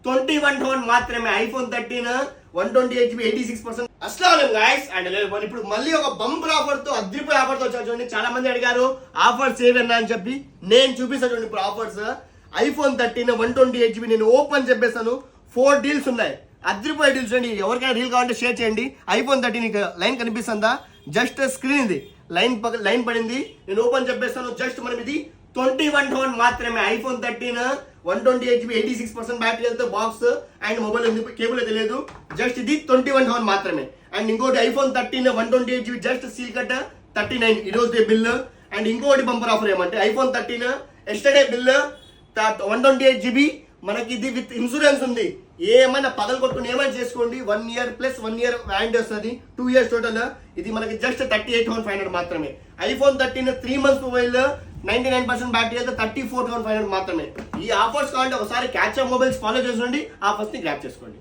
21,000 మాత్రమే. IPhone 13 128GB 86%. అస్సలం guys and ఇప్పుడు మళ్ళీ ఒక బంపర్ ఆఫర్ తో అద్రిపోయే ఆఫర్ తో వచ్చారు చూడండి. చాలా మంది అడిగారు ఆఫర్స్ ఏవన్నా అని చెప్పి, నేను చూపిస్తాను చూడండి ఇప్పుడు ఆఫర్స్. ఐఫోన్ 13 128GB నేను ఓపెన్ చెప్పేస్తాను. 4 డీల్స్ ఉన్నాయి, అద్రిపోయే డీల్స్ చూడండి. ఎవరికైనా డీల్ కావాలంటే షేర్ చేయండి. ఐఫోన్ 13 లైన్ కనిపిస్తుందా? జస్ట్ స్క్రీన్ ఇది లైన్ పడింది. నేను ఓపెన్ చెప్పేస్తాను. జస్ట్ మనం ఇది 21,000 మాత్రమే. ఐఫోన్ 13 128GB 86% బ్యాటరీ వెళ్తే బాక్స్ అండ్ మొబైల్ కేబుల్ అయితే లేదు. జస్ట్ ఇది 21,000 మాత్రమే. అండ్ ఇంకోటి iPhone 13 128GB just seal cut 39 ఈ రోజు బిల్. అండ్ ఇంకోటి బంపర్ ఆఫర్ ఏమంటే ఐఫోన్ 13 ఎస్టర్డే బిల్ 128GB మనకి ఇది విత్ ఇన్సూరెన్స్ ఉంది. ఏమైనా పగలు కొట్టుకుని ఏమైనా చేసుకోండి. 1 year ప్లస్ 1 year వ్యారంటీ వస్తుంది. 2 years టోటల్. ఇది మనకి జస్ట్ 38,500 మాత్రమే. ఐఫోన్ 13 3 months మొబైల్ 99% బ్యాటరీ అయితే 34,500 మాత్రమే. ఈ ఆఫర్స్ కావాలంటే ఒకసారి క్యాచ్ అప్ మొబైల్స్ ఫాలో చేసి ఆఫర్స్ ని గ్రాప్ చేసుకోండి.